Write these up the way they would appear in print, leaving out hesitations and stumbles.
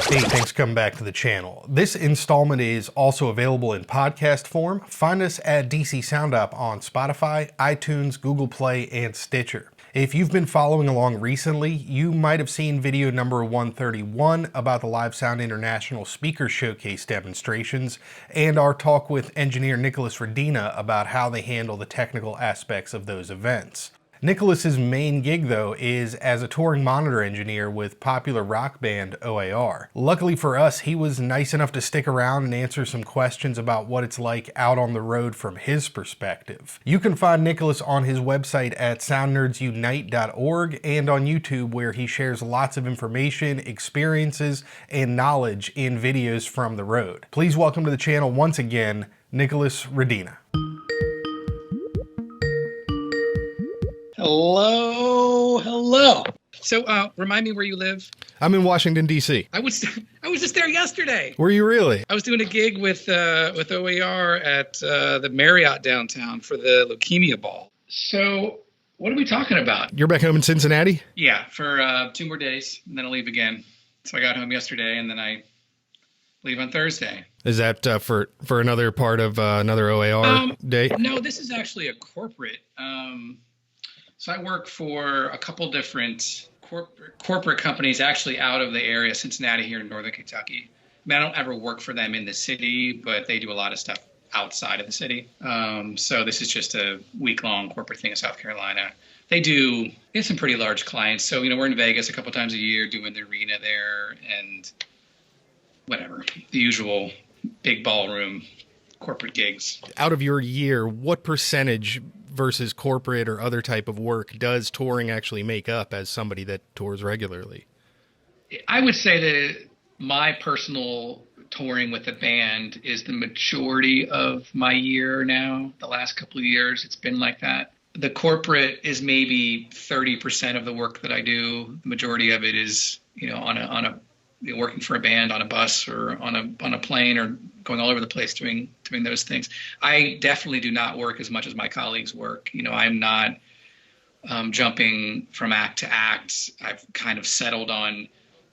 Hey, thanks for coming back to the channel. This installment is also available in podcast form. Find us at DcSoundOp on Spotify, iTunes, Google Play, and Stitcher. If you've been following along recently, you might have seen video number 131 about the Livesound International Speaker Showcase demonstrations and our talk with engineer Nicholas Radina about how they handle the technical aspects of those events. Nicholas's main gig, though, is as a touring monitor engineer with popular rock band O.A.R. Luckily for us, he was nice enough to stick around and answer some questions about what it's like out on the road from his perspective. You can find Nicholas on his website at soundnerdsunite.org and on YouTube, where he shares lots of information, experiences, and knowledge in videos from the road. Please welcome to the channel once again, Nicholas Radina. Hello. So, remind me where you live. I'm in Washington, D.C. I was just there yesterday. Were you really? I was doing a gig with O.A.R. at the Marriott downtown for the Leukemia Ball. So, what are we talking about? You're back home in Cincinnati? Yeah, for 2 more days, and then I'll leave again. So I got home yesterday, and then I leave on Thursday. Is that for another part of another O.A.R. day? No, this is actually a corporate. So I work for a couple different corporate companies actually out of the area, Cincinnati here in northern Kentucky. I mean, I don't ever work for them in the city, but they do a lot of stuff outside of the city. So this is just a week-long corporate thing in South Carolina. They have some pretty large clients. So, we're in Vegas a couple times a year doing the arena there and whatever, the usual big ballroom corporate gigs. Out of your year, what percentage versus corporate or other type of work does touring actually make up as somebody that tours regularly? I would say that my personal touring with the band is the majority of my year now. The last couple of years, it's been like that. The corporate is maybe 30% of the work that I do. The majority of it is, on a working for a band on a bus or on a plane or going all over the place doing those things. I definitely do not work as much as my colleagues work. I'm not jumping from act to act. I've kind of settled on,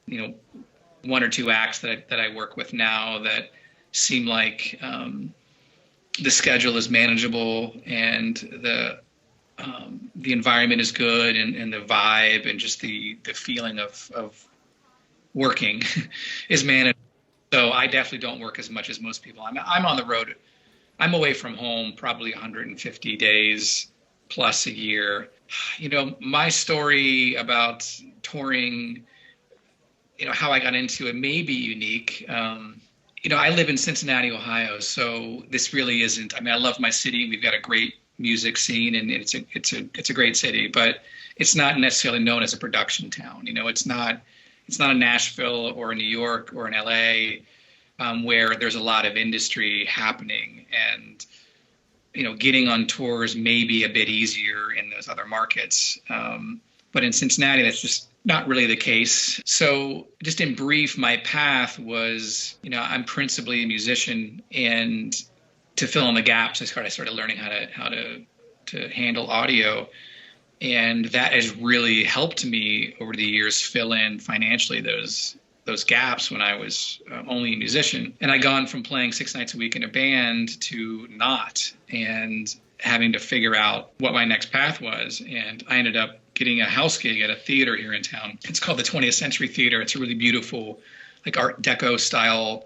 1 or 2 acts that I work with now that seem like the schedule is manageable and the environment is good and the vibe and just the feeling of working is managed. So I definitely don't work as much as most people. I'm on the road. I'm away from home probably 150 days plus a year. My story about touring, how I got into it may be unique. I live in Cincinnati, Ohio, so this really isn't. I love my city. We've got a great music scene, and it's a great city, but it's not necessarily known as a production town. It's not a Nashville or a New York or an LA where there's a lot of industry happening, and getting on tours may be a bit easier in those other markets. But in Cincinnati, that's just not really the case. So just in brief, my path was, I'm principally a musician, and to fill in the gaps, I started learning how to handle audio. And that has really helped me over the years fill in financially those gaps when I was only a musician. And I'd gone from playing 6 nights a week in a band to not, and having to figure out what my next path was. And I ended up getting a house gig at a theater here in town. It's called the 20th Century Theater. It's a really beautiful, like Art Deco style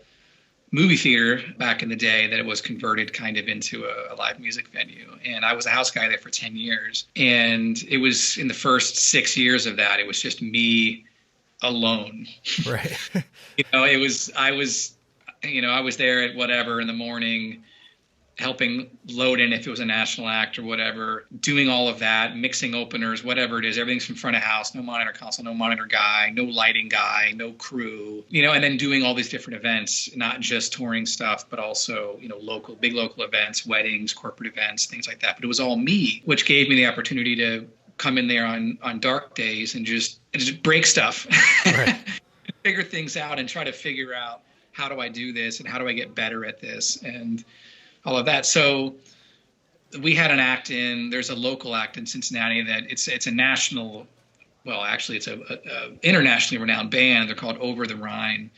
movie theater back in the day that it was converted kind of into a live music venue. And I was a house guy there for 10 years. And it was in the first 6 years of that, it was just me alone. Right. I was there at whatever in the morning, helping load in if it was a national act or whatever, doing all of that, mixing openers, whatever it is. Everything's from front of house, no monitor console, no monitor guy, no lighting guy, no crew, and then doing all these different events, not just touring stuff, but also, big local events, weddings, corporate events, things like that. But it was all me, which gave me the opportunity to come in there on dark days and just break stuff, right. Figure things out and try to figure out, how do I do this and how do I get better at this and all of that. So we had an act there's a local act in Cincinnati that it's a national, well, actually it's a internationally renowned band. They're called Over the Rhine.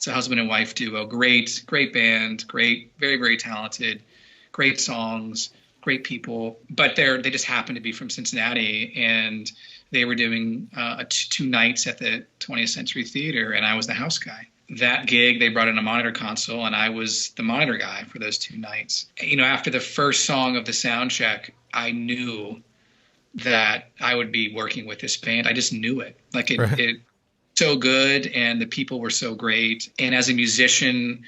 It's a husband and wife duo. Great, great band. Great, very, very talented. Great songs. Great people. But they just happened to be from Cincinnati, and they were doing 2 nights at the 20th Century Theater, and I was the house guy. That gig, they brought in a monitor console, and I was the monitor guy for those 2 nights. After the first song of the sound check, I knew that I would be working with this band. I just knew it. It so good, and the people were so great. And as a musician,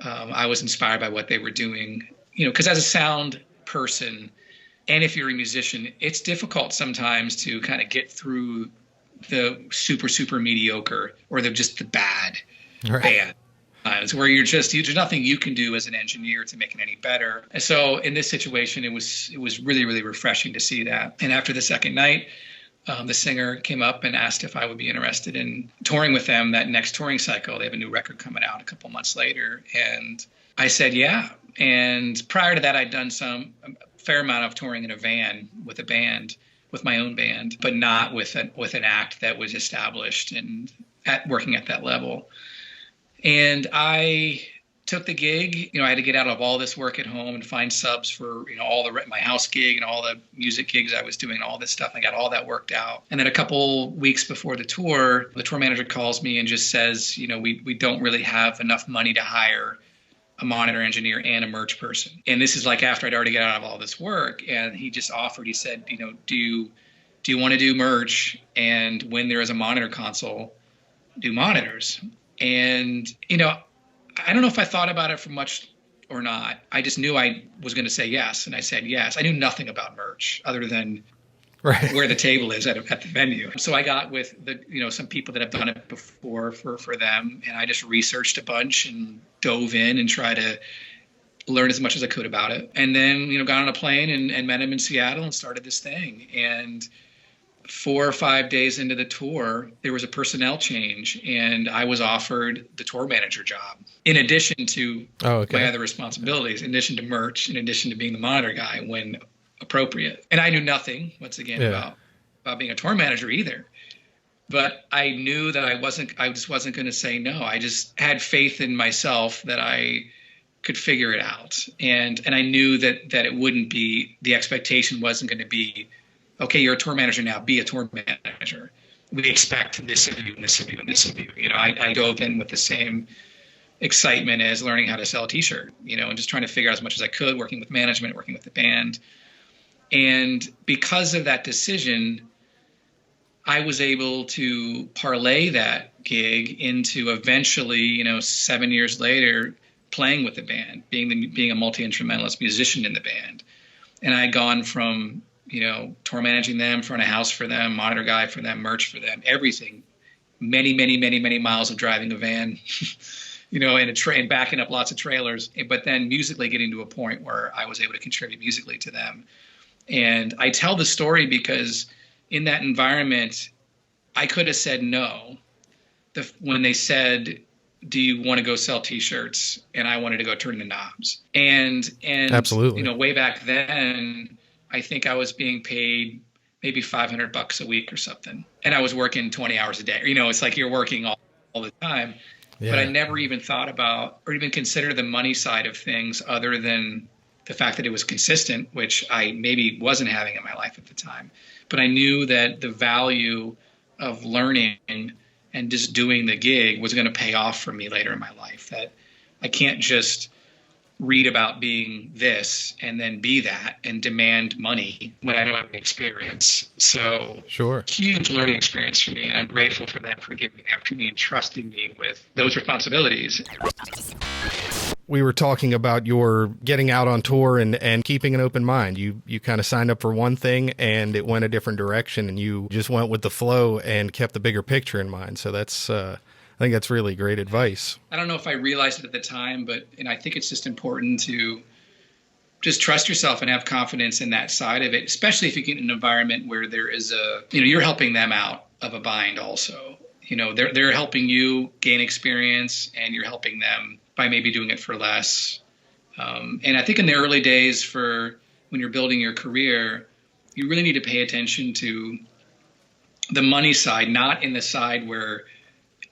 I was inspired by what they were doing. Because as a sound person, and if you're a musician, it's difficult sometimes to kind of get through the super, super mediocre or just the bad band. It's where there's nothing you can do as an engineer to make it any better. And so in this situation, it was really, really refreshing to see that. And after the second night, the singer came up and asked if I would be interested in touring with them that next touring cycle. They have a new record coming out a couple months later. And I said, yeah. And prior to that, I'd done a fair amount of touring in a van with a band, with my own band, but not with an act that was established and working at that level. And I took the gig. I had to get out of all this work at home and find subs for my house gig and all the music gigs I was doing, all this stuff. I got all that worked out. And then a couple weeks before the tour manager calls me and just says, we don't really have enough money to hire a monitor engineer and a merch person. And this is like after I'd already got out of all this work. And he just offered, he said, do you want to do merch? And when there is a monitor console, do monitors. And, I don't know if I thought about it for much or not. I just knew I was going to say yes. And I said yes. I knew nothing about merch other than where the table is at the venue. So I got with some people that have done it before for them. And I just researched a bunch and dove in and tried to learn as much as I could about it. And then, got on a plane and met him in Seattle and started this thing. And 4 or 5 days into the tour, there was a personnel change, and I was offered the tour manager job in addition to my other responsibilities, in addition to merch, in addition to being the monitor guy when appropriate. And I knew nothing, once again, about being a tour manager either. But I knew that I just wasn't going to say no. I just had faith in myself that I could figure it out. And I knew that it wouldn't be, the expectation wasn't going to be, okay, you're a tour manager now, be a tour manager. We expect this of you and this of you and this of you. I dove in with the same excitement as learning how to sell a t-shirt, and just trying to figure out as much as I could, working with management, working with the band. And because of that decision, I was able to parlay that gig into eventually, 7 years later, playing with the band, being a multi-instrumentalist musician in the band. And I had gone from tour managing them, front of house for them, monitor guy for them, merch for them, everything. Many, many, many, many miles of driving a van, and a train, backing up lots of trailers, but then musically getting to a point where I was able to contribute musically to them. And I tell the story because in that environment, I could have said no. When they said, do you want to go sell t-shirts? And I wanted to go turn the knobs. And absolutely, way back then, I think I was being paid maybe $500 a week or something. And I was working 20 hours a day. It's like you're working all the time. Yeah. But I never even thought about or even considered the money side of things other than the fact that it was consistent, which I maybe wasn't having in my life at the time. But I knew that the value of learning and just doing the gig was going to pay off for me later in my life. That I can't just read about being this and then be that and demand money when I don't have any experience. So huge learning experience for me. And I'm grateful for them for giving me the opportunity and trusting me with those responsibilities. We were talking about your getting out on tour and keeping an open mind. You kind of signed up for one thing and it went a different direction and you just went with the flow and kept the bigger picture in mind. So that's, I think that's really great advice. I don't know if I realized it at the time, and I think it's just important to just trust yourself and have confidence in that side of it, especially if you get in an environment where there is you're helping them out of a bind also. They're helping you gain experience and you're helping them by maybe doing it for less. And I think in the early days for when you're building your career, you really need to pay attention to the money side, not in the side where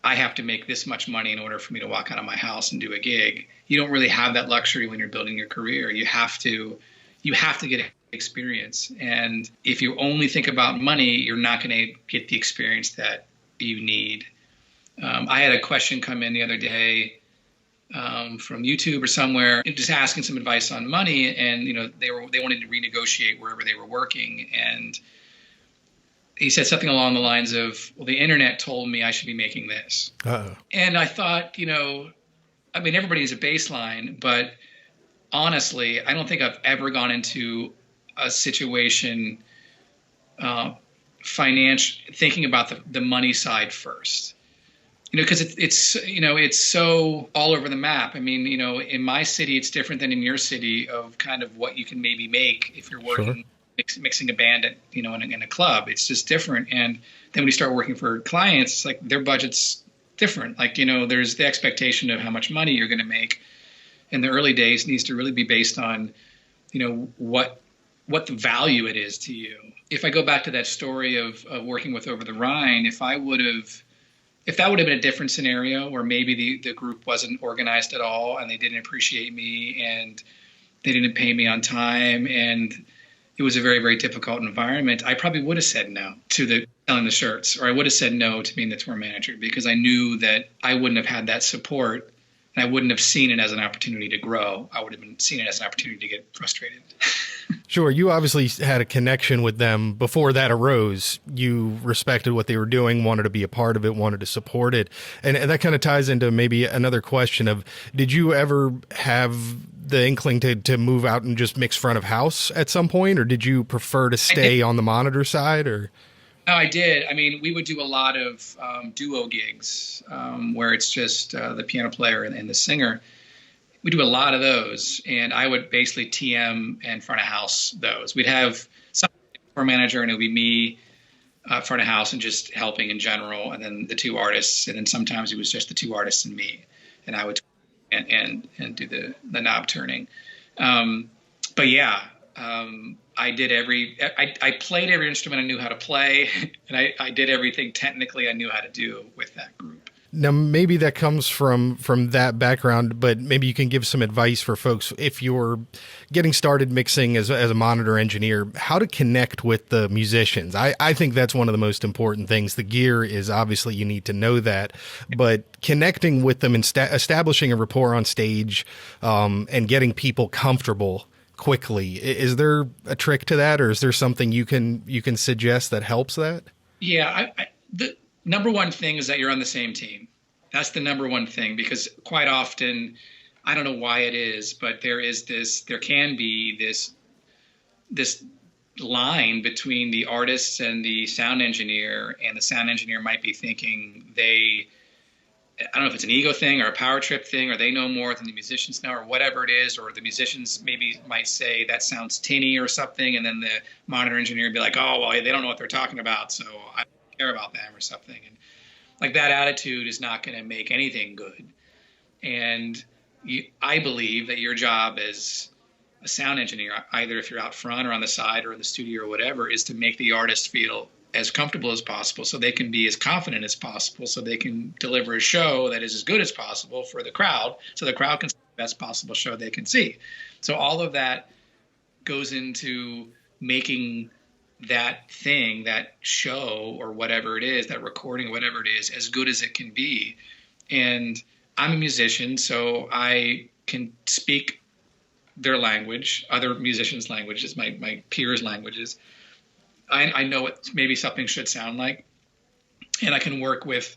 I have to make this much money in order for me to walk out of my house and do a gig. You don't really have that luxury when you're building your career. You have to get experience. And if you only think about money, you're not going to get the experience that you need. I had a question come in the other day from YouTube or somewhere, just asking some advice on money. And, they wanted to renegotiate wherever they were working. And he said something along the lines of, well, the internet told me I should be making this. Uh-oh. And I thought, everybody has a baseline, but honestly, I don't think I've ever gone into a situation thinking about the money side first. Because it's so all over the map. In my city, it's different than in your city of kind of what you can maybe make if you're working, sure, mixing a band at, in a club. It's just different. And then when you start working for clients, it's like their budget's different. Like, there's the expectation of how much money you're going to make in the early days needs to really be based on, what the value it is to you. If I go back to that story of working with Over the Rhine, if that would have been a different scenario where maybe the group wasn't organized at all and they didn't appreciate me and they didn't pay me on time and it was a very, very difficult environment, I probably would have said no to selling the shirts, or I would have said no to being the tour manager because I knew that I wouldn't have had that support and I wouldn't have seen it as an opportunity to grow. I would have seen it as an opportunity to get frustrated. Sure. You obviously had a connection with them before that arose. You respected what they were doing, wanted to be a part of it, wanted to support it. And that kind of ties into maybe another question of, did you ever have the inkling to move out and just mix front of house at some point, or did you prefer to stay on the monitor side? Or No, I did. We would do a lot of duo gigs where it's just the piano player and the singer. We do a lot of those, and I would basically TM and front of house those. We'd have some tour manager, and it would be me front of house and just helping in general, and then the two artists, and then sometimes it was just the two artists and me, and I would and do the knob turning. But yeah, I did I played every instrument I knew how to play, and I did everything technically I knew how to do with that group. Now, maybe that comes from that background, but maybe you can give some advice for folks if you're getting started mixing as a monitor engineer, how to connect with the musicians. I think that's one of the most important things. The gear is obviously you need to know that, but connecting with them and establishing a rapport on stage and getting people comfortable quickly. Is there a trick to that, or is there something you can suggest that helps that? Yeah, the number one thing is that you're on the same team. That's the number one thing, because quite often, I don't know why it is, but there can be this line between the artists and the sound engineer, and the sound engineer might be thinking I don't know if it's an ego thing or a power trip thing, or they know more than the musicians know, or whatever it is, or the musicians maybe might say that sounds tinny or something, and then the monitor engineer would be like, oh, well, they don't know what they're talking about, so I don't care about them or something. And like that attitude is not going to make anything good. And I believe that your job as a sound engineer, either if you're out front or on the side or in the studio or whatever, is to make the artist feel as comfortable as possible so they can be as confident as possible, so they can deliver a show that is as good as possible for the crowd, so the crowd can see the best possible show they can see. So all of that goes into making that thing, that show or whatever it is, that recording, whatever it is, as good as it can be. And I'm a musician, so I can speak their language, other musicians' languages, my peers' languages. I know what maybe something should sound like, and I can work with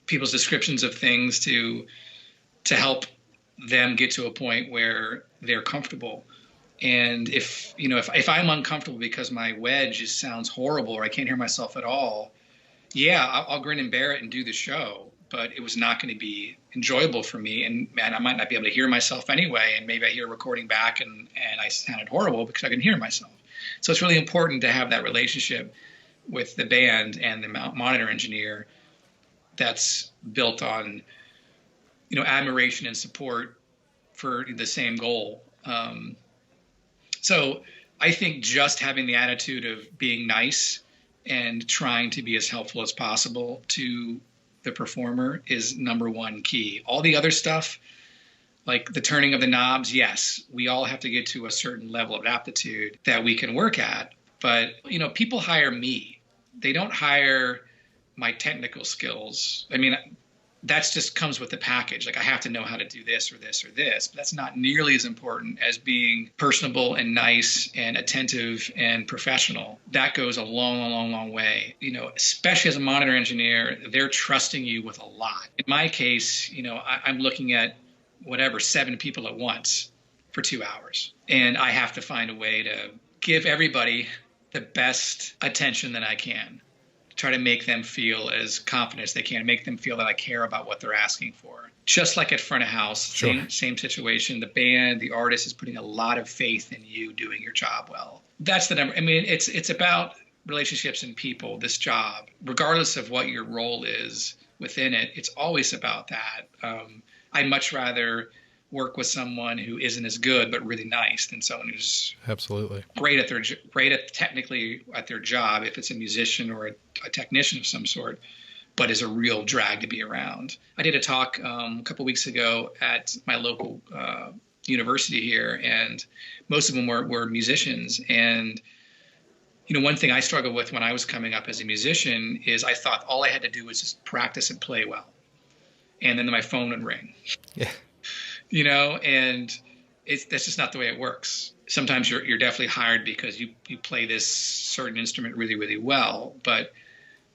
people's descriptions of things to help them get to a point where they're comfortable. And if I'm uncomfortable because my wedge just sounds horrible or I can't hear myself at all, yeah, I'll grin and bear it and do the show. But it was not going to be enjoyable for me, and I might not be able to hear myself anyway. And maybe I hear a recording back and I sounded horrible because I couldn't hear myself. So it's really important to have that relationship with the band and the monitor engineer that's built on, admiration and support for the same goal. So I think just having the attitude of being nice and trying to be as helpful as possible to the performer is number one key. All the other stuff, like the turning of the knobs, yes, we all have to get to a certain level of aptitude that we can work at. But, people hire me. They don't hire my technical skills. I mean, that's just comes with the package. Like, I have to know how to do this or this or this. But that's not nearly as important as being personable and nice and attentive and professional. That goes a long, long, long way. Especially as a monitor engineer, they're trusting you with a lot. In my case, I'm looking at 7 people at once for 2 hours. And I have to find a way to give everybody the best attention that I can. Try to make them feel as confident as they can, make them feel that I care about what they're asking for. Just like at front of house, Sure. same situation. The band, the artist is putting a lot of faith in you doing your job well. That's the number. I mean, it's about relationships and people, this job, regardless of what your role is within it. It's always about that. I'd much rather work with someone who isn't as good but really nice than someone who's Absolutely great at technically at their job, if it's a musician or a technician of some sort, but is a real drag to be around. I did a talk a couple weeks ago at my local university here, and most of them were musicians. And one thing I struggled with when I was coming up as a musician is I thought all I had to do was just practice and play well, and then my phone would ring. Yeah. And that's just not the way it works. Sometimes you're definitely hired because you play this certain instrument really, really well, but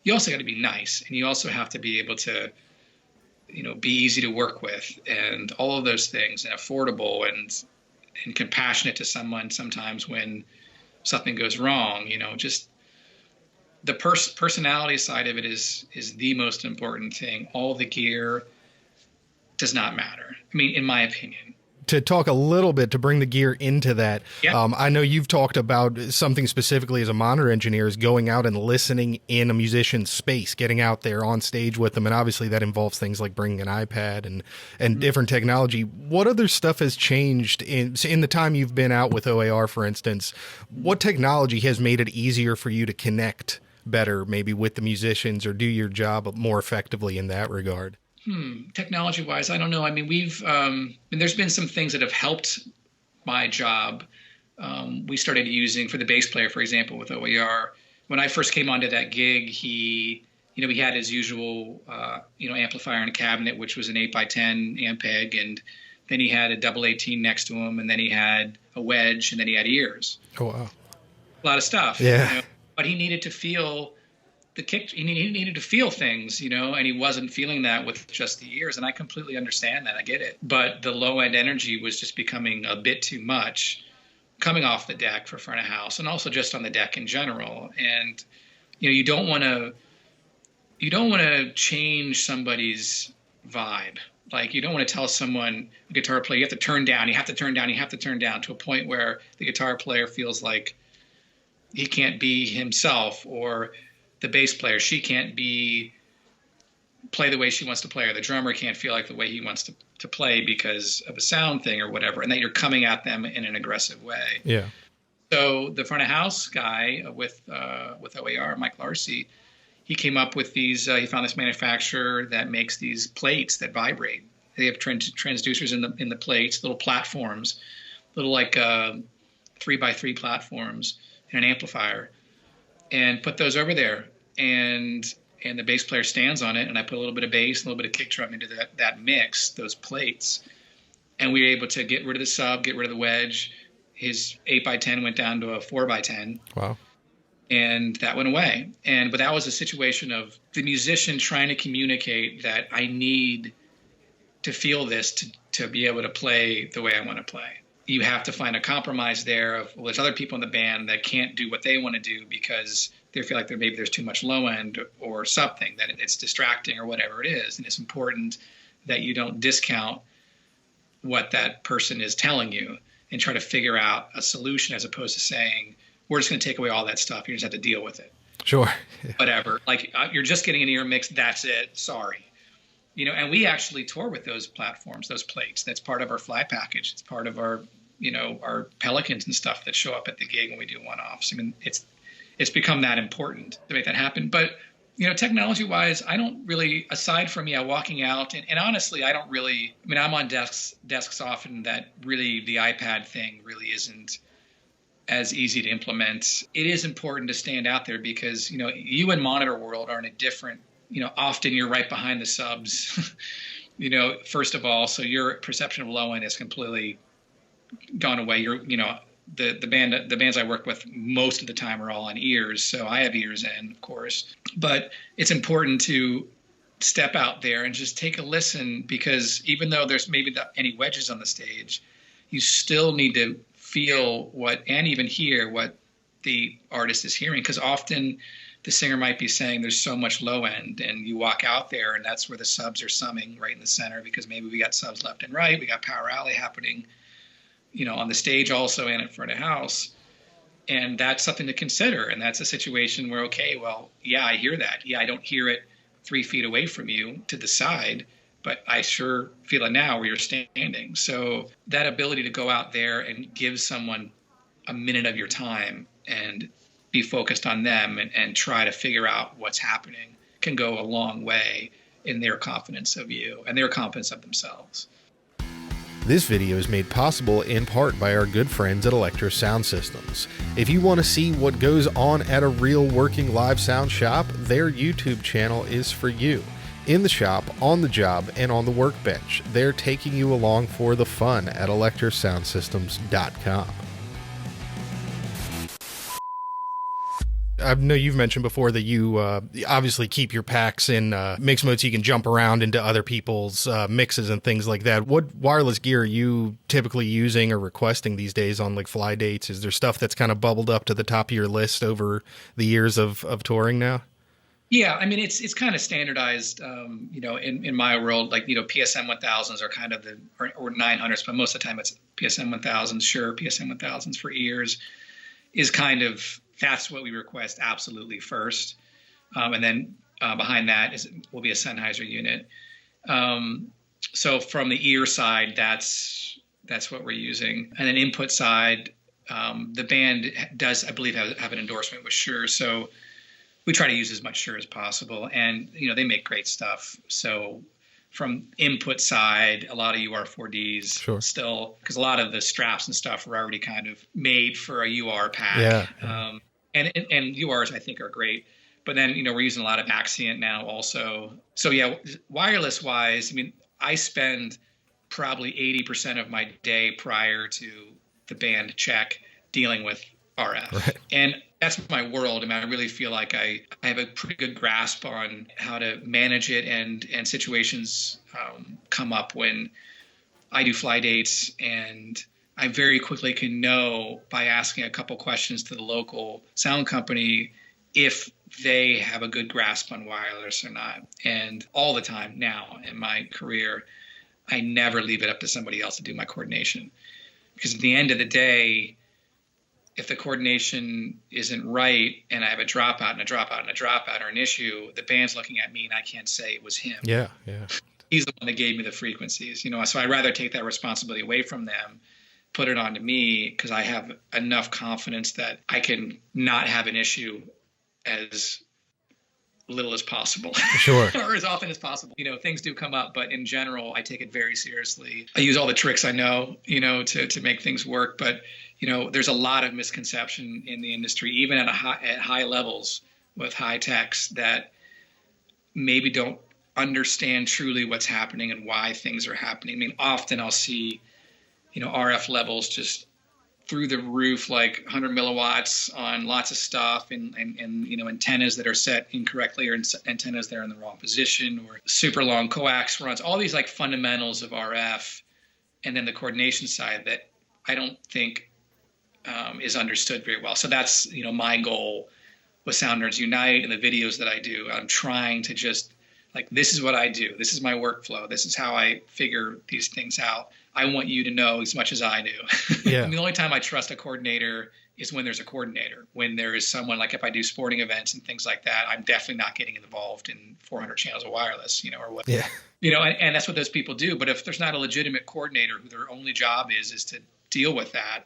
you also got to be nice, and you also have to be able to, be easy to work with, and all of those things, and affordable and compassionate to someone sometimes when something goes wrong. Just the personality side of it is the most important thing. All the gear does not matter. I mean, in my opinion. To talk a little bit, to bring the gear into that, I know you've talked about something specifically as a monitor engineer is going out and listening in a musician's space, getting out there on stage with them. And obviously that involves things like bringing an iPad and different technology. What other stuff has changed in the time you've been out with O.A.R, for instance? What technology has made it easier for you to connect better, maybe with the musicians, or do your job more effectively in that regard? Technology wise, I don't know. I mean, there's been some things that have helped my job. We started using, for the bass player, for example, with O.A.R. When I first came onto that gig, he had his usual, amplifier in a cabinet, which was an 8x10 Ampeg. And then he had a double 18 next to him. And then he had a wedge, and then he had ears. Oh, wow. A lot of stuff. Yeah. But he needed to feel the kick, he needed to feel things, and he wasn't feeling that with just the ears. And I completely understand that. I get it. But the low end energy was just becoming a bit too much coming off the deck for front of house, and also just on the deck in general. And, you don't want to change somebody's vibe. Like, you don't want to tell someone, a guitar player, you have to turn down to a point where the guitar player feels like he can't be himself, or the bass player, she can't play the way she wants to play, or the drummer can't feel like the way he wants to play because of a sound thing or whatever, and that you're coming at them in an aggressive way. Yeah. So the front of house guy with O.A.R, Mike Larcy, he came up with these, he found this manufacturer that makes these plates that vibrate. They have transducers in the plates, little platforms, little like 3x3 platforms, and an amplifier, and put those over there. And the bass player stands on it, and I put a little bit of bass, a little bit of kick drum into that mix, those plates. And we were able to get rid of the sub, get rid of the wedge. His 8x10 went down to a 4x10. Wow. And that went away. But that was a situation of the musician trying to communicate that I need to feel this to be able to play the way I want to play. You have to find a compromise there of, well, there's other people in the band that can't do what they want to do because they feel like maybe there's too much low end or something, that it's distracting or whatever it is. And it's important that you don't discount what that person is telling you and try to figure out a solution, as opposed to saying, we're just going to take away all that stuff. You just have to deal with it. Sure. Whatever. Like, you're just getting an ear mix. That's it. Sorry. And we actually tour with those platforms, those plates. That's part of our fly package. It's part of our, our Pelicans and stuff that show up at the gig when we do one-offs. I mean, it's become that important to make that happen. But Technology wise, I don't really, aside from, walking out and honestly, I don't really, I mean, I'm on desks often that really the iPad thing really isn't as easy to implement. It is important to stand out there because, you and monitor world are in a different, often you're right behind the subs, first of all, so your perception of low end is completely gone away. The bands I work with most of the time are all on ears. So I have ears in, of course, but it's important to step out there and just take a listen, because even though there's maybe any wedges on the stage, you still need to feel and even hear what the artist is hearing. Because often the singer might be saying there's so much low end, and you walk out there and that's where the subs are summing right in the center, because maybe we got subs left and right. We got power alley happening, on the stage also and in front of house. And that's something to consider. And that's a situation where, okay, well, yeah, I hear that. Yeah, I don't hear it 3 feet away from you to the side, but I sure feel it now where you're standing. So that ability to go out there and give someone a minute of your time and be focused on them and try to figure out what's happening can go a long way in their confidence of you and their confidence of themselves. This video is made possible in part by our good friends at Electro Sound Systems. If you want to see what goes on at a real working live sound shop, their YouTube channel is for you. In the shop, on the job, and on the workbench, they're taking you along for the fun at electrosoundsystems.com. I know you've mentioned before that you obviously keep your packs in mix mode so you can jump around into other people's mixes and things like that. What wireless gear are you typically using or requesting these days on like fly dates? Is there stuff that's kind of bubbled up to the top of your list over the years of touring now? Yeah, I mean, it's kind of standardized, in my world, like, PSM 1000s are kind of or 900s, but most of the time it's PSM 1000s, sure, PSM 1000s for ears is kind of, that's what we request absolutely first. And then behind that will be a Sennheiser unit. So from the ear side, that's what we're using. And then input side, the band does, I believe, have an endorsement with Shure. So we try to use as much Shure as possible. And, they make great stuff. So from input side, a lot of UR4Ds sure. Still, because a lot of the straps and stuff are already kind of made for a UR pack. Yeah. And URs I think are great, but then we're using a lot of Axient now also. So yeah, wireless wise, I mean, I spend probably 80% of my day prior to the band check dealing with RF, right. And that's my world. I mean, I really feel like I have a pretty good grasp on how to manage it, and situations come up when I do fly dates, and I very quickly can know by asking a couple questions to the local sound company if they have a good grasp on wireless or not. And all the time now in my career, I never leave it up to somebody else to do my coordination. Because at the end of the day, if the coordination isn't right and I have a dropout and a dropout and a dropout or an issue, the band's looking at me and I can't say it was him. Yeah. He's the one that gave me the frequencies, so I'd rather take that responsibility away from them, put it onto me, because I have enough confidence that I can not have an issue as little as possible. Sure. Or as often as possible. Things do come up, but in general, I take it very seriously. I use all the tricks I know, to make things work. But, there's a lot of misconception in the industry, even at high levels with high techs, that maybe don't understand truly what's happening and why things are happening. I mean, often I'll see, RF levels just through the roof, like 100 milliwatts on lots of stuff, and antennas that are set incorrectly, or antennas that are in the wrong position, or super long coax runs, all these like fundamentals of RF, and then the coordination side that I don't think is understood very well. So that's, my goal with Sound Nerds Unite and the videos that I do. I'm trying to just like, this is what I do. This is my workflow. This is how I figure these things out. I want you to know as much as I do. Yeah. I mean, the only time I trust a coordinator is when there's a coordinator. When there is someone, like if I do sporting events and things like that, I'm definitely not getting involved in 400 channels of wireless, or what. Yeah. And that's what those people do. But if there's not a legitimate coordinator who their only job is to deal with that,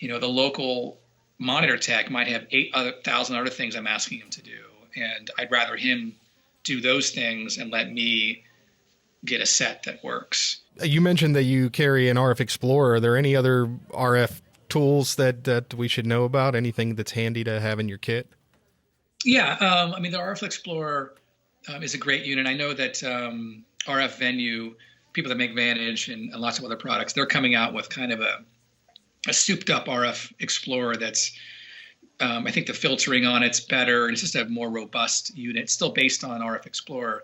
the local monitor tech might have 8,000 other things I'm asking him to do. and I'd rather him do those things and let me get a set that works. You mentioned that you carry an RF Explorer. Are there any other RF tools that we should know about? Anything that's handy to have in your kit? Yeah, I mean, the RF Explorer is a great unit. I know that RF Venue, people that make Vantage and lots of other products, they're coming out with kind of a souped up RF Explorer that's, I think the filtering on it's better, and it's just a more robust unit. It's still based on RF Explorer,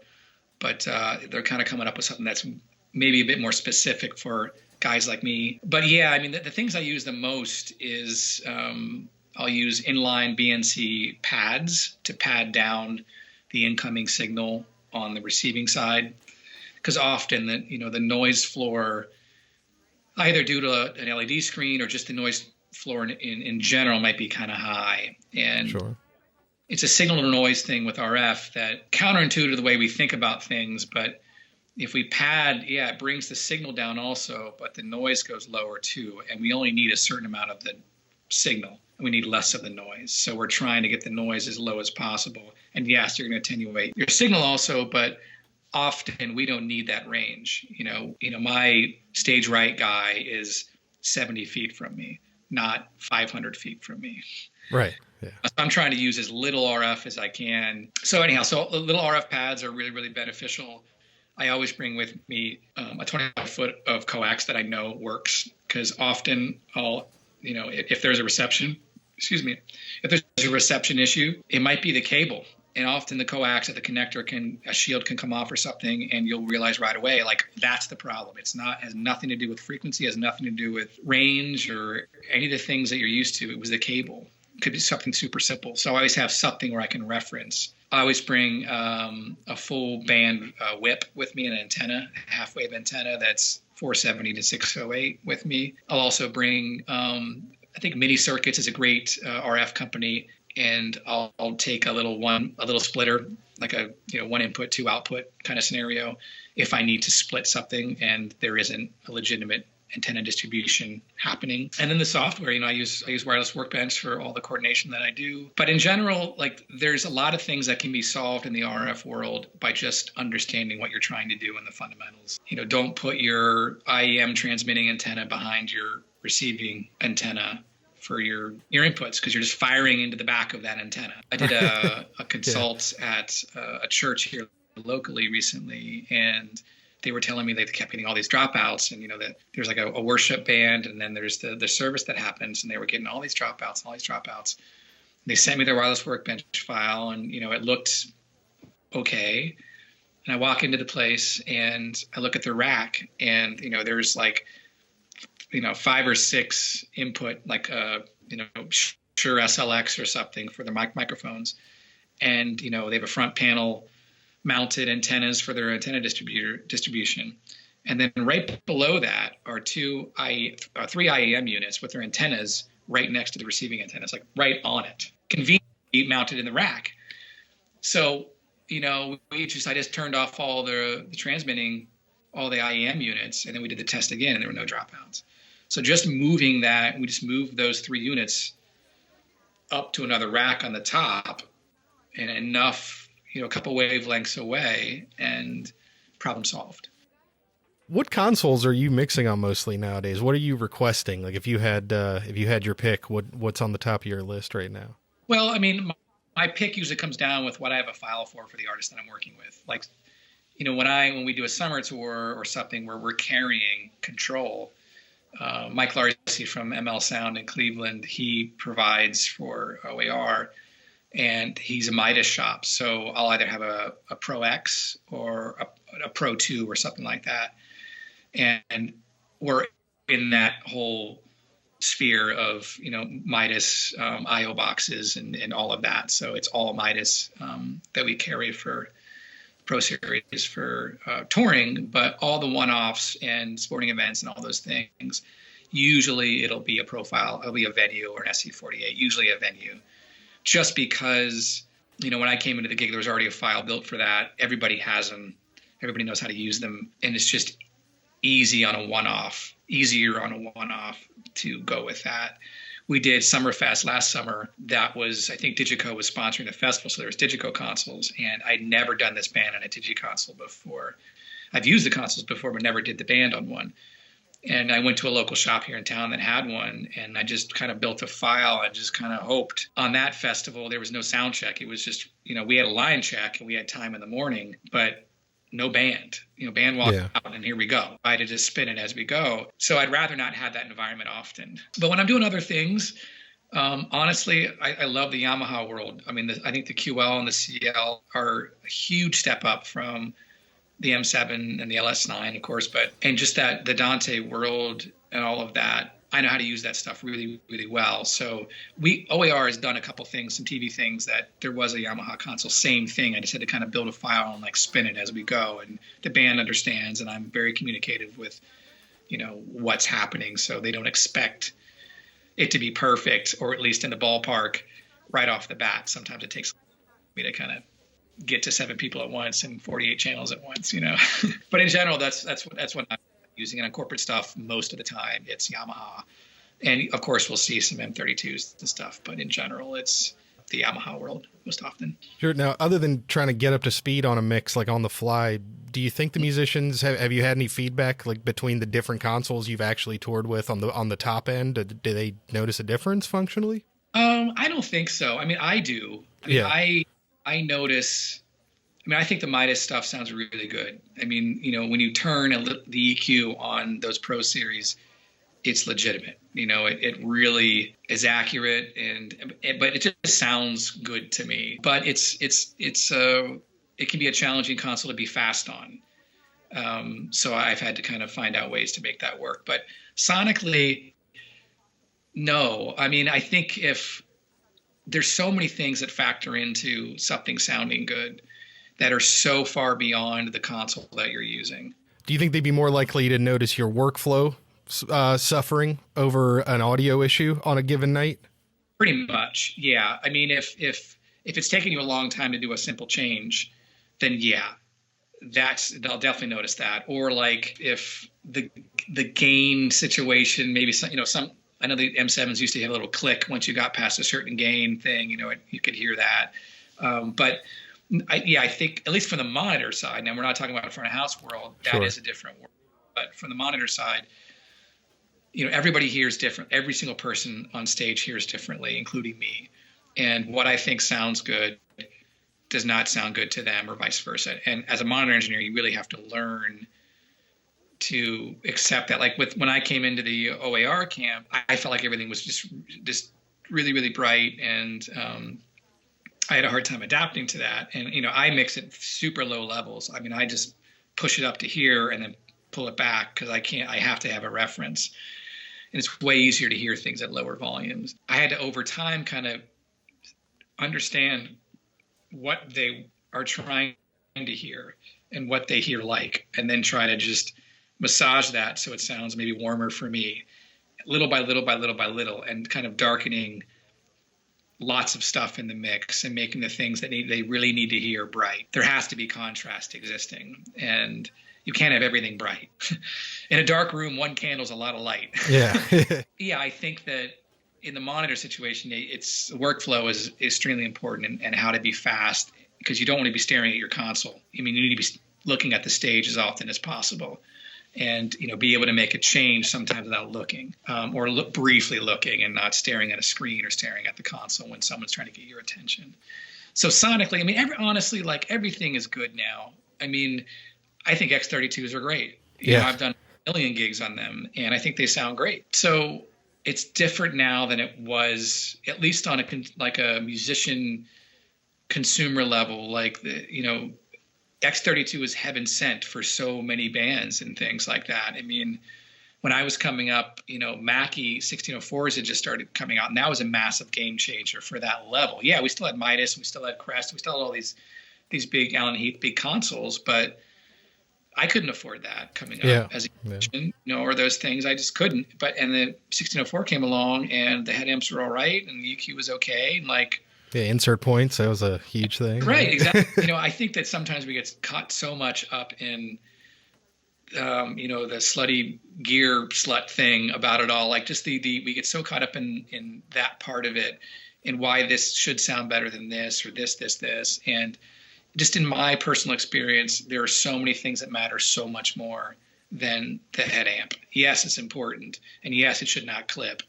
but they're kind of coming up with something that's maybe a bit more specific for guys like me. But yeah, I mean, the things I use the most is I'll use inline BNC pads to pad down the incoming signal on the receiving side, because often the noise floor, either due to an LED screen or just the noise floor in general, might be kind of high. And sure. It's a signal to noise thing with RF that counterintuitive to the way we think about things. But if we pad, yeah, it brings the signal down also, but the noise goes lower too. And we only need a certain amount of the signal. We need less of the noise. So we're trying to get the noise as low as possible. And yes, you're going to attenuate your signal also, but often we don't need that range. My stage right guy is 70 feet from me, not 500 feet from me. Right. Yeah. So I'm trying to use as little RF as I can. So anyhow, little RF pads are really, really beneficial. I always bring with me a 25-foot of coax that I know works, because often if there's a reception issue, it might be the cable. And often the coax at the connector a shield can come off or something, and you'll realize right away, like, that's the problem. Has nothing to do with frequency, has nothing to do with range or any of the things that you're used to. It was the cable. It could be something super simple. So I always have something where I can reference. I always bring a full band whip with me, an antenna, half-wave antenna that's 470 to 608 with me. I'll also bring, I think Mini Circuits is a great RF company. And I'll take a little splitter, like a 1 input, 2 output kind of scenario, if I need to split something and there isn't a legitimate antenna distribution happening. And then the software, I use Wireless Workbench for all the coordination that I do. But in general, like, there's a lot of things that can be solved in the RF world by just understanding what you're trying to do in the fundamentals. Don't put your IEM transmitting antenna behind your receiving antenna for your inputs, because you're just firing into the back of that antenna. I did a consult at a church here locally recently, and they were telling me they kept getting all these dropouts, and that there's like a worship band, and then there's the service that happens, and they were getting all these dropouts. They sent me their Wireless Workbench file, and it looked okay. And I walk into the place and I look at the rack, and there's like 5 or 6 input, like Shure SLX or something for their microphones. And, they have a front panel mounted antennas for their antenna distribution. And then right below that are 3 IEM units with their antennas right next to the receiving antennas, like right on it, conveniently mounted in the rack. So, I just turned off all the transmitting, all the IEM units, and then we did the test again, and there were no dropouts. So just moving that, we just moved those 3 units up to another rack on the top, and enough, a couple wavelengths away, and problem solved. What consoles are you mixing on mostly nowadays? What are you requesting? Like, if you had your pick, what's on the top of your list right now? Well, I mean, my pick usually comes down with what I have a file for the artist that I'm working with. Like, when we do a summer tour or something where we're carrying control, Mike Larcy from ML Sound in Cleveland, he provides for O.A.R, and he's a Midas shop. So I'll either have a Pro X or a Pro 2 or something like that. And we're in that whole sphere of, Midas IO boxes and all of that. So it's all Midas that we carry for Pro Series for touring, but all the one-offs and sporting events and all those things, usually it'll be a profile, it'll be a Venue or an SC48, usually a Venue, just because, when I came into the gig, there was already a file built for that. Everybody has them. Everybody knows how to use them. And it's just easier on a one-off to go with that. we did Summerfest last summer. That was, I think Digico was sponsoring the festival. So there was Digico consoles, and I'd never done this band on a Digi console before. I've used the consoles before, but never did the band on one. And I went to a local shop here in town that had one, and I just kind of built a file and just kind of hoped. On that festival, there was no sound check. It was just, we had a line check and we had time in the morning, but no band. Band walked out and here we go. I had to just spin it as we go. So I'd rather not have that environment often. But when I'm doing other things, honestly, I love the Yamaha world. I mean, I think the QL and the CL are a huge step up from the M7 and the LS9, of course, and just that the Dante world and all of that, I know how to use that stuff really, really well. So O.A.R has done a couple things, some TV things that there was a Yamaha console, same thing. I just had to kind of build a file and spin it as we go. And the band understands, and I'm very communicative with, what's happening. So they don't expect it to be perfect, or at least in the ballpark right off the bat. Sometimes it takes me to kind of get to 7 people at once and 48 channels at once, But in general, that's what I'm using. And on corporate stuff, most of the time, it's Yamaha. And of course, we'll see some M32s and stuff. But in general, it's the Yamaha world most often. Sure. Now, other than trying to get up to speed on a mix, on the fly, do you think the musicians, have you had any feedback, between the different consoles you've actually toured with on the top end? Do they notice a difference functionally? I don't think so. I mean, I do. I notice, I think the Midas stuff sounds really good. I mean, when you turn the EQ on those Pro Series, it's legitimate. It really is accurate, but it just sounds good to me. But it can be a challenging console to be fast on. So I've had to kind of find out ways to make that work. But sonically, no. I mean, I think if there's so many things that factor into something sounding good that are so far beyond the console that you're using. Do you think they'd be more likely to notice your workflow suffering over an audio issue on a given night? Pretty much, yeah. I mean, if it's taking you a long time to do a simple change, then yeah, they'll definitely notice that. Or if the gain situation, maybe some. I know the M7s used to have a little click once you got past a certain gain thing, you could hear that. But I think at least from the monitor side, now we're not talking about front of house world, that is a different world. But from the monitor side, everybody hears different. Every single person on stage hears differently, including me. And what I think sounds good does not sound good to them, or vice versa. And as a monitor engineer, you really have to learn to accept that. When I came into the O.A.R camp, I felt like everything was just really, really bright, and I had a hard time adapting to that. And I mix it super low levels. I mean, I just push it up to here and then pull it back because I have to have a reference, and it's way easier to hear things at lower volumes. I had to over time kind of understand what they are trying to hear and what they hear and then try to just massage that so it sounds maybe warmer for me, little by little by little by little, and kind of darkening lots of stuff in the mix and making the things that they really need to hear bright. There has to be contrast existing, and you can't have everything bright. In a dark room, one candle's a lot of light. Yeah. Yeah, I think that in the monitor situation, it's workflow is extremely important, and how to be fast, because you don't want to be staring at your console. I mean, you need to be looking at the stage as often as possible. And, be able to make a change sometimes without looking, or briefly looking and not staring at a screen or staring at the console when someone's trying to get your attention. So sonically, I mean, honestly, everything is good now. I mean, I think X32s are great. I've done a million gigs on them, and I think they sound great. So it's different now than it was, at least on a musician consumer level, X32 is heaven sent for so many bands and things like that. I mean, when I was coming up, Mackie 1604s had just started coming out, and that was a massive game changer for that level. Yeah, we still had Midas, we still had Crest, we still had all these big Alan Heath big consoles, but I couldn't afford that coming up as a musician, or those things. I just couldn't. And the 1604 came along, and the head amps were all right, and the EQ was okay, and insert points, that was a huge thing. Right, exactly. I think that sometimes we get caught so much up in the slutty gear slut thing about it all. Like just we get so caught up in that part of it and why this should sound better than this or this. And just in my personal experience, there are so many things that matter so much more than the head amp. Yes, it's important. And yes, it should not clip.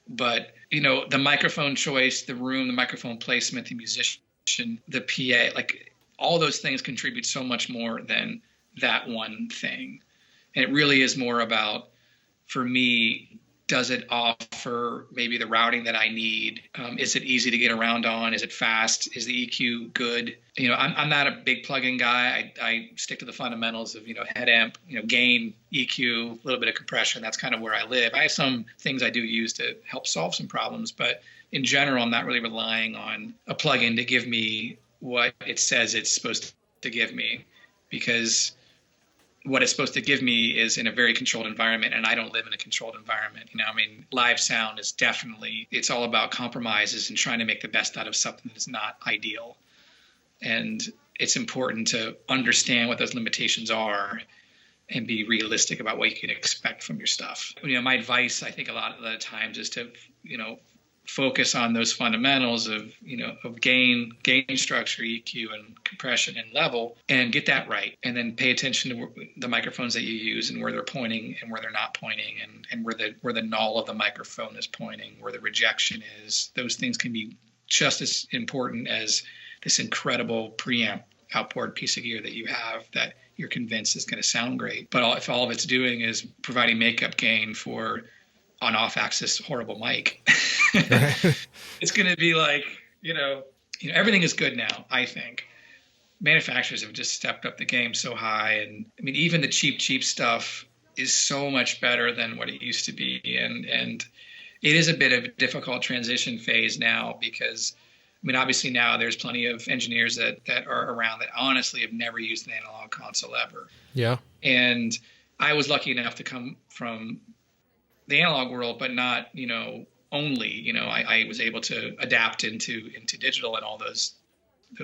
But, the microphone choice, the room, the microphone placement, the musician, the PA, like all those things contribute so much more than that one thing. And it really is more about, for me, does it offer maybe the routing that I need? Is it easy to get around on? Is it fast? Is the EQ good? I'm not a big plug-in guy. I stick to the fundamentals of, head amp, gain, EQ, a little bit of compression. That's kind of where I live. I have some things I do use to help solve some problems, but in general, I'm not really relying on a plug-in to give me what it says it's supposed to give me, because what it's supposed to give me is in a very controlled environment, and I don't live in a controlled environment. Livesound is definitely, it's all about compromises and trying to make the best out of something that's not ideal. And it's important to understand what those limitations are and be realistic about what you can expect from your stuff. My advice, I think a lot of the times, is to, focus on those fundamentals of gain structure, EQ, and compression and level, and get that right. And then pay attention to the microphones that you use and where they're pointing and where they're not pointing, and where the null of the microphone is pointing, where the rejection is. Those things can be just as important as this incredible preamp outboard piece of gear that you have that you're convinced is going to sound great. But if all of it's doing is providing makeup gain for on off-axis horrible mic, it's going to be like, everything is good now, I think. Manufacturers have just stepped up the game so high. And even the cheap stuff is so much better than what it used to be. And it is a bit of a difficult transition phase now because, obviously now there's plenty of engineers that are around that honestly have never used an analog console ever. Yeah. And I was lucky enough to come from the analog world, but not, only, I was able to adapt into digital and all those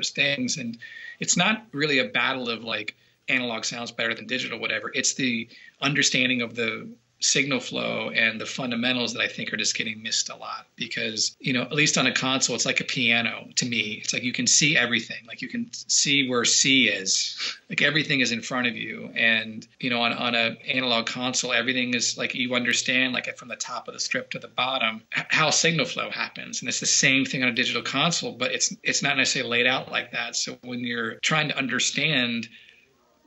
things. And it's not really a battle of like analog sounds better than digital, whatever. It's the understanding of the signal flow and the fundamentals that I think are just getting missed a lot because, at least on a console, it's like a piano to me. It's like you can see everything. Like you can see where C is. Like everything is in front of you. And, on a analog console, everything is like you understand like from the top of the strip to the bottom how signal flow happens. And it's the same thing on a digital console, but it's not necessarily laid out like that. So when you're trying to understand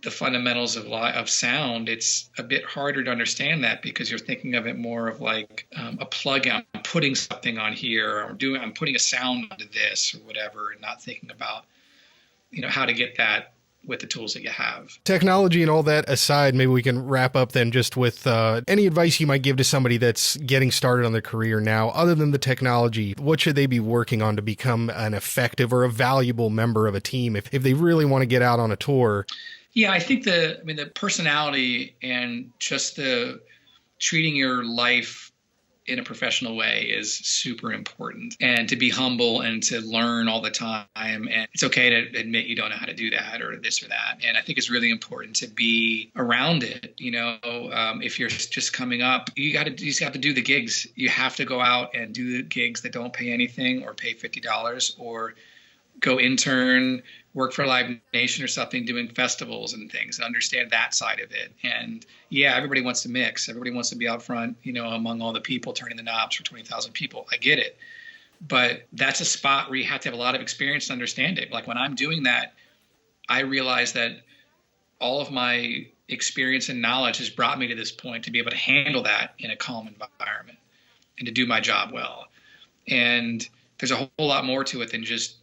the fundamentals of sound, it's a bit harder to understand that because you're thinking of it more of like a plug-in. I'm putting something on here, or I'm putting a sound onto this or whatever, and not thinking about, how to get that with the tools that you have. Technology and all that aside, maybe we can wrap up then just with any advice you might give to somebody that's getting started on their career now, other than the technology. What should they be working on to become an effective or a valuable member of a team if they really want to get out on a tour? Yeah, I think the personality and just the treating your life in a professional way is super important, and to be humble and to learn all the time. And it's okay to admit you don't know how to do that or this or that. And I think it's really important to be around it. If you're just coming up, you just have to do the gigs. You have to go out and do the gigs that don't pay anything or pay $50 or go intern, work for Live Nation or something, doing festivals and things, and understand that side of it. And yeah, everybody wants to mix. Everybody wants to be out front, among all the people turning the knobs for 20,000 people. I get it. But that's a spot where you have to have a lot of experience to understand it. Like when I'm doing that, I realize that all of my experience and knowledge has brought me to this point to be able to handle that in a calm environment and to do my job well. And there's a whole lot more to it than just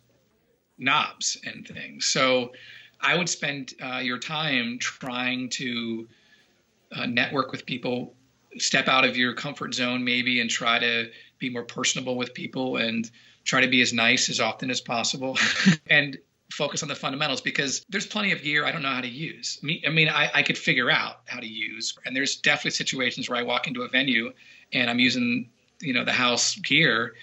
knobs and things. So I would spend your time trying to network with people, step out of your comfort zone maybe, and try to be more personable with people and try to be as nice as often as possible and focus on the fundamentals, because there's plenty of gear I don't know how to use. I could figure out how to use, and there's definitely situations where I walk into a venue and I'm using, the house gear,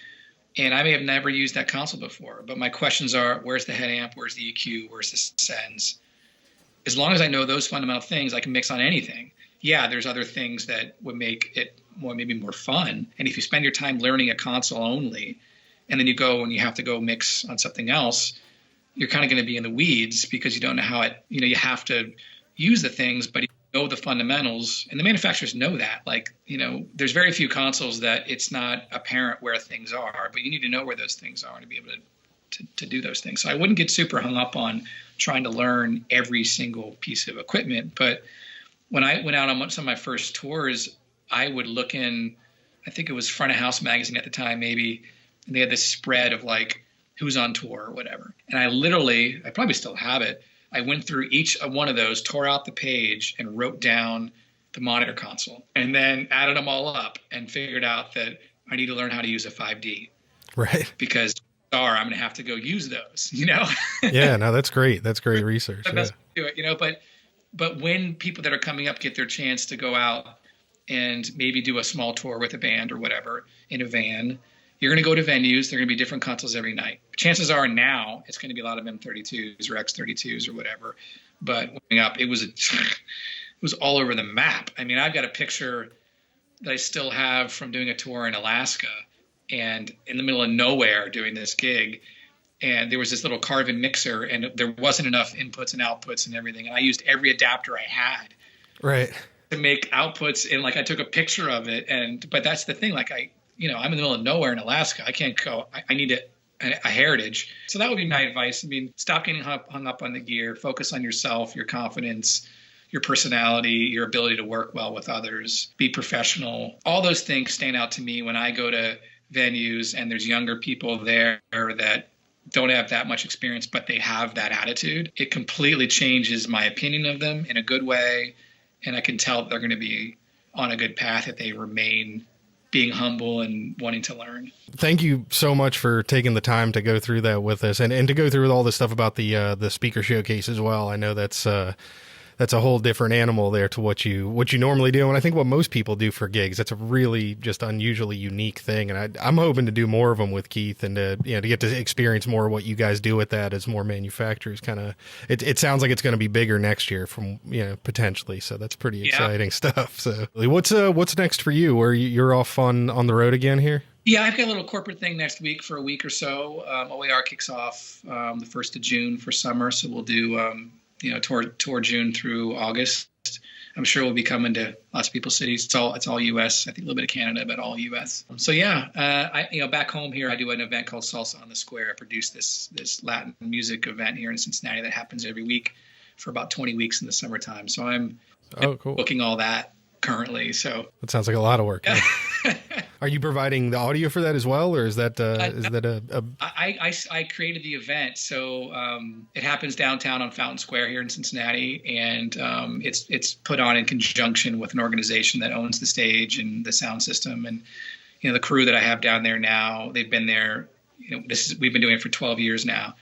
and I may have never used that console before, but my questions are, where's the head amp? Where's the EQ? Where's the sends? as long as I know those fundamental things, I can mix on anything. Yeah, there's other things that would make it maybe more fun. And if you spend your time learning a console only, and then you go and you have to go mix on something else, you're kind of going to be in the weeds because you don't know how it, you have to use the things, but you know the fundamentals, and the manufacturers know that. Like, there's very few consoles that it's not apparent where things are, but you need to know where those things are to be able to do those things. So I wouldn't get super hung up on trying to learn every single piece of equipment. But when I went out on some of my first tours, I would look in, I think it was Front of House magazine at the time, maybe, and they had this spread of like who's on tour or whatever. And I probably still have it. I went through each one of those, tore out the page, and wrote down the monitor console, and then added them all up and figured out that I need to learn how to use a 5D. Right. Because I'm going to have to go use those, Yeah, no, that's great. That's great research. Yeah. Do it, but when people that are coming up get their chance to go out and maybe do a small tour with a band or whatever in a van, you're going to go to venues. There are going to be different consoles every night. Chances are now it's going to be a lot of M32s or X32s or whatever. But growing up, it was all over the map. I mean, I've got a picture that I still have from doing a tour in Alaska and in the middle of nowhere doing this gig. And there was this little Carvin mixer, and there wasn't enough inputs and outputs and everything. And I used every adapter I had. Right. To make outputs. And like, I took a picture of it. But that's the thing. Like, I'm in the middle of nowhere in Alaska. I can't go. I need a heritage. So that would be my advice. I mean, stop getting hung up on the gear. Focus on yourself, your confidence, your personality, your ability to work well with others, be professional. All those things stand out to me when I go to venues and there's younger people there that don't have that much experience, but they have that attitude. It completely changes my opinion of them in a good way. And I can tell they're going to be on a good path if they remain being humble and wanting to learn. Thank you so much for taking the time to go through that with us and to go through all the stuff about the speaker showcase as well. I know that's a whole different animal there to what you normally do. And I think what most people do for gigs, that's a really just unusually unique thing. And I'm hoping to do more of them with Keith and to get to experience more of what you guys do with that as more manufacturers it sounds like it's going to be bigger next year from, potentially. So that's pretty exciting stuff. So what's next for you? Where you're off on the road again here? Yeah, I've got a little corporate thing next week for a week or so. O.A.R kicks off the 1st of June for summer. So we'll do, tour June through August. I'm sure we'll be coming to lots of people's cities. It's all U.S. I think a little bit of Canada, but all U.S. So I back home here, I do an event called Salsa on the Square. I produce this Latin music event here in Cincinnati that happens every week for about 20 weeks in the summertime. So I'm cool. booking all that currently. So that sounds like a lot of work. Are you providing the audio for that as well, or is that I created the event, so it happens downtown on Fountain Square here in Cincinnati, and it's put on in conjunction with an organization that owns the stage and the sound system, and the crew that I have down there now. They've been there. We've been doing it for 12 years now.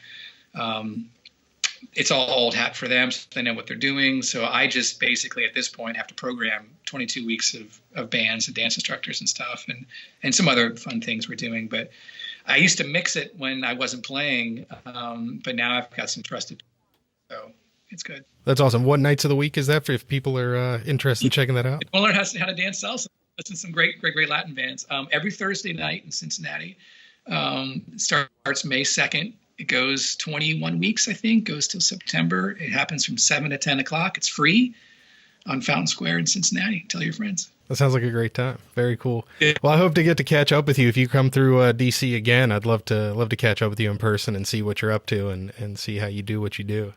It's all old hat for them, so they know what they're doing. So I just basically at this point have to program 22 weeks of bands and dance instructors and stuff and some other fun things we're doing. But I used to mix it when I wasn't playing, but now I've got some trusted, so it's good. That's awesome. What nights of the week is that for if people are interested in checking that out? If you want to learn how to dance salsa, listen to some great Latin bands. Every Thursday night in Cincinnati. Starts May 2nd. It goes 21 weeks, I think, goes till September. It happens from 7 to 10 o'clock. It's free on Fountain Square in Cincinnati. Tell your friends. That sounds like a great time. Very cool. Yeah. Well, I hope to get to catch up with you. If you come through DC again, I'd love to catch up with you in person and see what you're up to and see how you do what you do.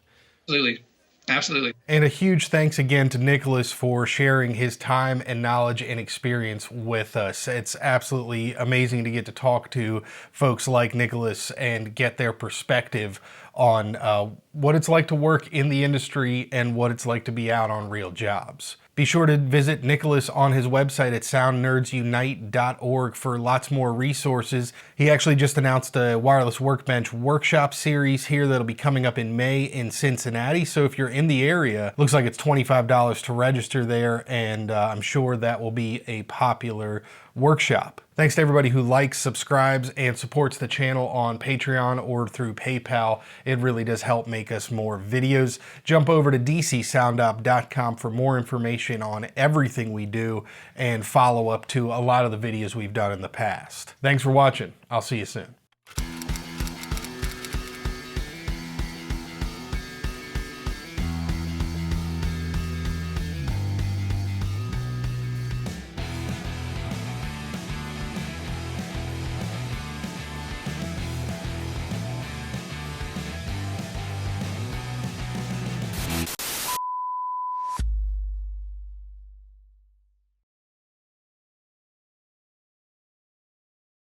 Absolutely. And a huge thanks again to Nicholas for sharing his time and knowledge and experience with us. It's absolutely amazing to get to talk to folks like Nicholas and get their perspective on what it's like to work in the industry and what it's like to be out on real jobs. Be sure to visit Nicholas on his website at soundnerdsunite.org for lots more resources. He actually just announced a Wireless Workbench workshop series here that'll be coming up in May in Cincinnati. So if you're in the area, looks like it's $25 to register there, and I'm sure that will be a popular workshop. Thanks to everybody who likes, subscribes, and supports the channel on Patreon or through PayPal. It really does help make us more videos. Jump over to DcSoundOp.com for more information on everything we do and follow up to a lot of the videos we've done in the past. Thanks for watching. I'll see you soon.